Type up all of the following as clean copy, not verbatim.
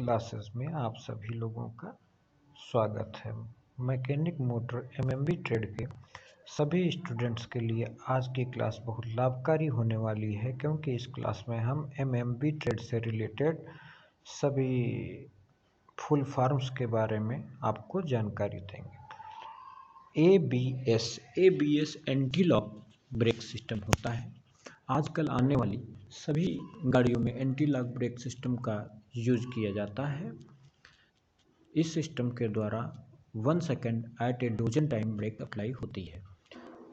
Classes में आप सभी लोगों का स्वागत है। मैकेनिक मोटर एमएमबी ट्रेड के सभी स्टूडेंट्स के लिए आज की क्लास बहुत लाभकारी होने वाली है, क्योंकि इस क्लास में हम एमएमबी ट्रेड से रिलेटेड सभी फुल फॉर्म्स के बारे में आपको जानकारी देंगे। ABS anti lock brake system होता है। आजकल आने वाली सभी गाड़ियों में एंटी लॉक ब्रेक सिस्टम का यूज किया जाता है। इस सिस्टम के द्वारा 1 सेकेंड एट ए डोजन टाइम ब्रेक अप्लाई होती है।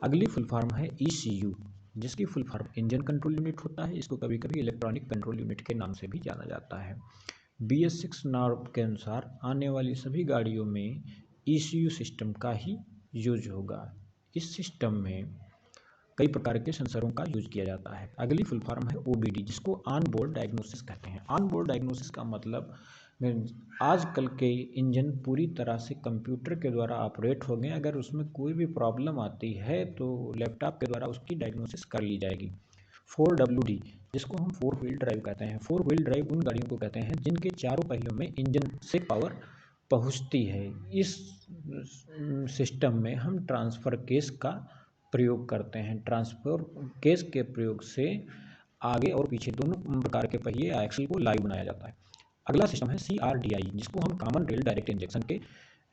अगली फुल फॉर्म है ECU, जिसकी full form engine control unit होता है। इसको कभी कभी इलेक्ट्रॉनिक कंट्रोल यूनिट के नाम से भी जाना जाता है। BS6 नॉर्म के अनुसार आने वाली सभी गाड़ियों में ECU सिस्टम का ही यूज होगा। इस सिस्टम में कई प्रकार के सेंसरों का यूज किया जाता है। अगली फुल फॉर्म है OBD, जिसको ऑन बोर्ड डायग्नोसिस कहते हैं। ऑन बोर्ड डायग्नोसिस का मतलब आजकल के इंजन पूरी तरह से कंप्यूटर के द्वारा ऑपरेट हो गए। अगर उसमें कोई भी प्रॉब्लम आती है तो लैपटॉप के द्वारा उसकी डायग्नोसिस कर ली जाएगी। 4WD, जिसको हम 4 व्हील ड्राइव कहते हैं। 4 व्हील ड्राइव उन गाड़ियों को कहते हैं जिनके चारों पहियों में इंजन से पावर पहुँचती है। इस सिस्टम में हम ट्रांसफ़र केस का प्रयोग करते हैं। ट्रांसफर केस के प्रयोग से आगे और पीछे दोनों प्रकार के पहिए या एक्सल को लाइव बनाया जाता है। अगला सिस्टम है CRDI, जिसको हम कॉमन रेल डायरेक्ट इंजेक्शन के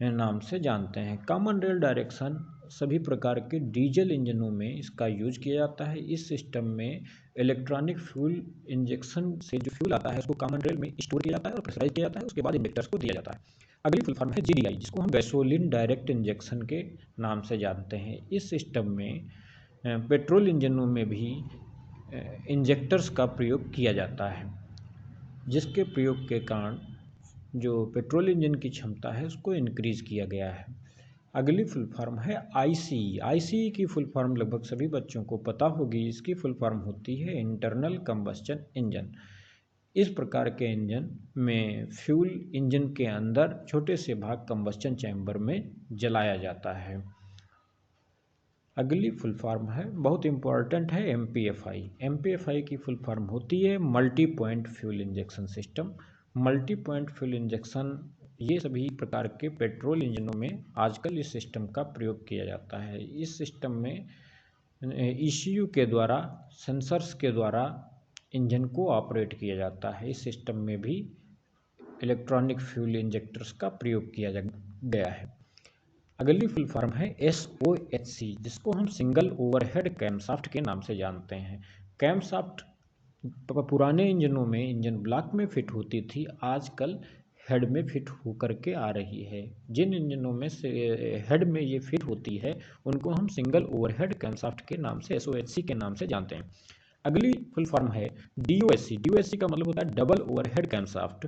नाम से जानते हैं। कॉमन रेल डायरेक्शन सभी प्रकार के डीजल इंजनों में इसका यूज किया जाता है। इस सिस्टम में इलेक्ट्रॉनिक फ्यूल इंजेक्शन से जो फ्यूल आता है उसको कॉमन रेल में स्टोर किया जाता है और प्रेशराइज किया जाता है। उसके बाद इंजेक्टर्स को दिया जाता है। अगली फुल फॉर्म है GDI, जिसको हम गैसोलीन डायरेक्ट इंजेक्शन के नाम से जानते हैं। इस सिस्टम में पेट्रोल इंजनों में भी इंजेक्टर्स का प्रयोग किया जाता है, जिसके प्रयोग के कारण जो पेट्रोल इंजन की क्षमता है उसको इंक्रीज किया गया है। अगली फुल फॉर्म है ICE की फुल फॉर्म लगभग सभी बच्चों को पता होगी। इसकी फुल फॉर्म होती है इंटरनल कंबस्शन इंजन। इस प्रकार के इंजन में फ्यूल इंजन के अंदर छोटे से भाग कंबस्शन चैम्बर में जलाया जाता है। अगली फुल फॉर्म है, बहुत इंपॉर्टेंट है, MPFI की फुल फॉर्म होती है multi point fuel injection system. Multi point fuel injection ये सभी प्रकार के पेट्रोल इंजनों में आजकल इस सिस्टम का प्रयोग किया जाता है। इस सिस्टम में ECU के द्वारा सेंसर्स के द्वारा इंजन को ऑपरेट किया जाता है। इस सिस्टम में भी इलेक्ट्रॉनिक फ्यूल इंजेक्टर्स का प्रयोग किया गया है। अगली फुल फॉर्म है SOHC, जिसको हम सिंगल ओवरहेड कैमशाफ्ट के नाम से जानते हैं। कैमशाफ्ट पुराने इंजनों में इंजन ब्लॉक में फिट होती थी, आजकल हेड में फिट होकर के आ रही है। जिन इंजनों में से हेड में ये फिट होती है उनको हम सिंगल ओवरहेड कैमशाफ्ट के नाम से SOHC के नाम से जानते हैं। अगली फुल फॉर्म है DOSC का मतलब होता है double overhead camshaft.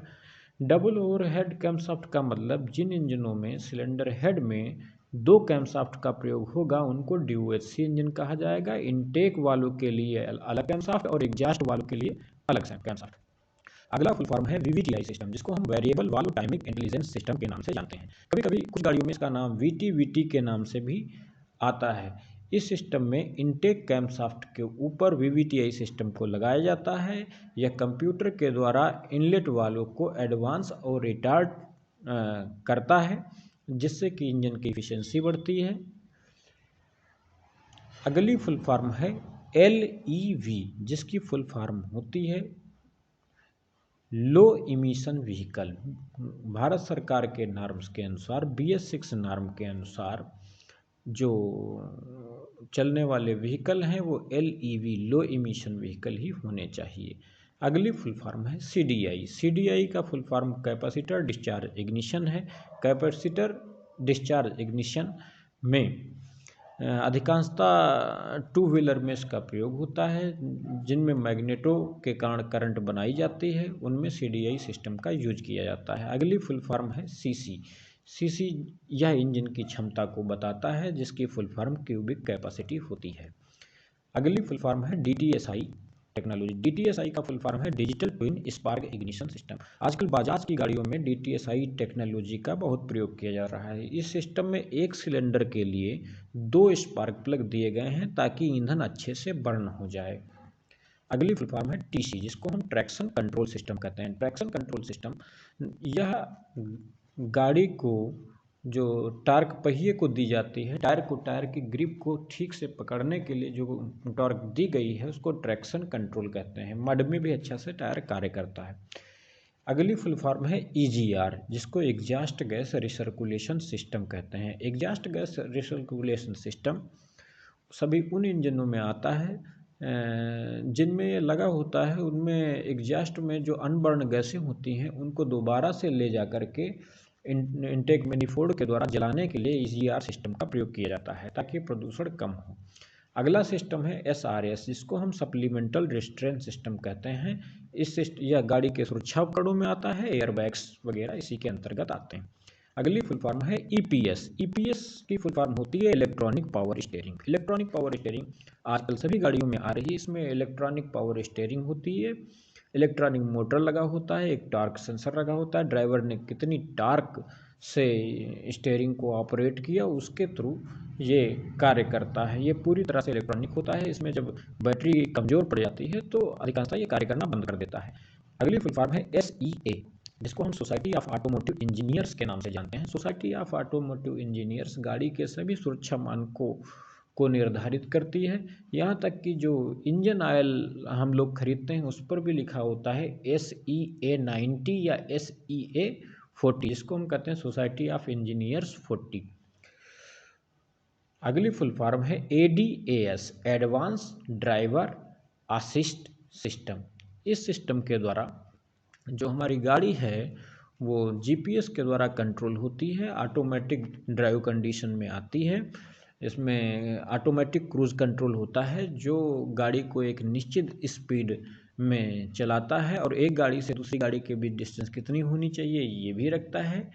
Double overhead camshaft का मतलब जिन इंजनों में सिलेंडर हेड में 2 कैमशाफ्ट का प्रयोग होगा उनको DOSC इंजन कहा जाएगा। इनटेक वालों के लिए अलग कैमशाफ्ट और एग्जॉस्ट वालों के लिए अलग कैमशाफ्ट। अगला फुल फॉर्म है VVTI सिस्टम, जिसको हम variable valve timing intelligence system के नाम से जानते हैं। कभी कभी कुछ गाड़ियों में इसका नाम VTVT के नाम से भी आता है। इस सिस्टम में इनटेक कैमशाफ्ट के ऊपर VVTI सिस्टम को लगाया जाता है। यह कंप्यूटर के द्वारा इनलेट वाल्व को एडवांस और रिटार्ड करता है, जिससे कि इंजन की एफिशिएंसी बढ़ती है। अगली फुल फॉर्म है LEV, जिसकी फुल फॉर्म होती है लो इमिशन व्हीकल। भारत सरकार के नॉर्म्स के अनुसार BS6 नॉर्म के अनुसार जो चलने वाले व्हीकल हैं वो LEV लो इमिशन व्हीकल ही होने चाहिए। अगली फुल फॉर्म है CDI का full form capacitor discharge ignition है। कैपेसिटर डिस्चार्ज इग्निशन में अधिकांशतः 2 व्हीलर में इसका प्रयोग होता है। जिनमें मैग्नेटो के कारण करंट बनाई जाती है उनमें CDI सिस्टम का यूज किया जाता है। अगली फुल फॉर्म है CC यह इंजन की क्षमता को बताता है, जिसकी फुल फॉर्म क्यूबिक कैपेसिटी होती है। अगली फुल फॉर्म है DTSI टेक्नोलॉजी। DTSI का फुल फॉर्म है digital twin spark ignition system. आजकल बजाज की गाड़ियों में DTSI टेक्नोलॉजी का बहुत प्रयोग किया जा रहा है। इस सिस्टम में एक सिलेंडर के लिए 2 स्पार्क प्लग दिए गए हैं ताकि ईंधन अच्छे से बर्न हो जाए। अगली फुल फॉर्म है टीसी, जिसको हम ट्रैक्शन कंट्रोल सिस्टम कहते हैं। ट्रैक्शन कंट्रोल सिस्टम यह गाड़ी को जो टार्क पहिए को दी जाती है, टायर की ग्रिप को ठीक से पकड़ने के लिए जो टॉर्क दी गई है उसको ट्रैक्शन कंट्रोल कहते हैं। मड में भी अच्छा से टायर कार्य करता है। अगली फुल फॉर्म है ईजीआर, जिसको एग्जॉस्ट गैस रिसर्कुलेशन सिस्टम कहते हैं। एग्जॉस्ट गैस रिसर्कुलेशन सिस्टम सभी उन इंजनों में आता है जिनमें ये लगा होता है, उनमें एग्जॉस्ट में जो अनबर्न गैसें होती हैं उनको दोबारा से ले जा करके इनटेक मैनिफोल्ड के द्वारा जलाने के लिए ईजीआर सिस्टम का प्रयोग किया जाता है ताकि प्रदूषण कम हो। अगला सिस्टम है एसआरएस, जिसको हम सप्लीमेंटल रिस्ट्रेंट सिस्टम कहते हैं। इस यह गाड़ी के सुरक्षा उपकरणों में आता है, एयरबैग्स वगैरह इसी के अंतर्गत आते हैं। अगली फुल फॉर्म है ईपीएस। ईपीएस की फुल फॉर्म होती है electronic power steering. Electronic power steering आजकल सभी गाड़ियों में आ रही है। इसमें इलेक्ट्रॉनिक पावर स्टीयरिंग होती है, इलेक्ट्रॉनिक मोटर लगा होता है, एक टार्क सेंसर लगा होता है, ड्राइवर ने कितनी टार्क से स्टीयरिंग को ऑपरेट किया उसके थ्रू ये कार्य करता है। ये पूरी तरह से इलेक्ट्रॉनिक होता है। इसमें जब बैटरी कमज़ोर पड़ जाती है तो अधिकांशतः ये कार्य करना बंद कर देता है। अगली फुल फॉर्म है एसईए, जिसको हम सोसाइटी ऑफ ऑटोमोटिव इंजीनियर्स के नाम से जानते हैं। सोसाइटी ऑफ ऑटोमोटिव इंजीनियर्स गाड़ी के सभी सुरक्षा मानकों को निर्धारित करती है। यहाँ तक कि जो इंजन ऑयल हम लोग खरीदते हैं उस पर भी लिखा होता है SEA90 या SEA40, जिसको हम कहते हैं सोसाइटी ऑफ इंजीनियर्स 40। अगली फुल फॉर्म है ADAS, advance driver assist system. इस सिस्टम के द्वारा जो हमारी गाड़ी है वो जीपीएस के द्वारा कंट्रोल होती है, ऑटोमेटिक ड्राइव कंडीशन में आती है। इसमें ऑटोमेटिक क्रूज़ कंट्रोल होता है जो गाड़ी को एक निश्चित स्पीड में चलाता है और एक गाड़ी से दूसरी गाड़ी के बीच डिस्टेंस कितनी होनी चाहिए ये भी रखता है।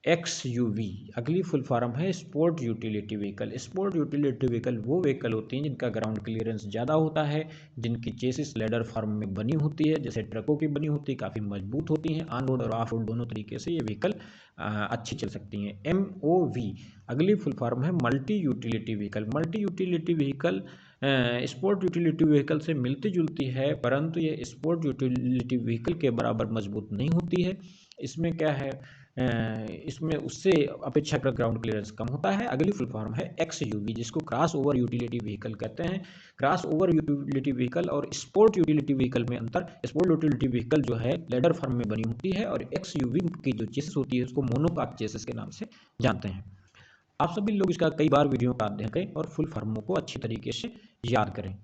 XUV अगली फुल फॉर्म है sport utility vehicle. Sport utility vehicle वो व्हीकल होती हैं जिनका ग्राउंड क्लियरेंस ज़्यादा होता है, जिनकी चेसिस लेडर फॉर्म में बनी होती है, जैसे ट्रकों की बनी होती है, काफ़ी मजबूत होती हैं, ऑन रोड और ऑफ रोड दोनों तरीके से ये व्हीकल अच्छी चल सकती हैं। MOV अगली फुल फॉर्म है multi utility vehicle. Multi utility vehicle sport utility vehicle से मिलती जुलती है, परंतु ये स्पोर्ट यूटिलिटी व्हीकल के बराबर मजबूत नहीं होती है। इसमें क्या है, इसमें उससे अपेक्षाकृत ग्राउंड क्लियरेंस कम होता है। अगली फुल फॉर्म है XUV, जिसको क्रॉस ओवर यूटिलिटी व्हीकल कहते हैं। क्रॉस ओवर यूटिलिटी व्हीकल और स्पोर्ट यूटिलिटी व्हीकल में अंतर, स्पोर्ट यूटिलिटी व्हीकल जो है लेडर फॉर्म में बनी होती है और XUV की जो चेसिस होती है उसको मोनोकॉक चेसिस के नाम से जानते हैं। आप सभी लोग इसका कई बार वीडियो का अध्ययन करें और फुल फॉर्मों को अच्छी तरीके से याद करें।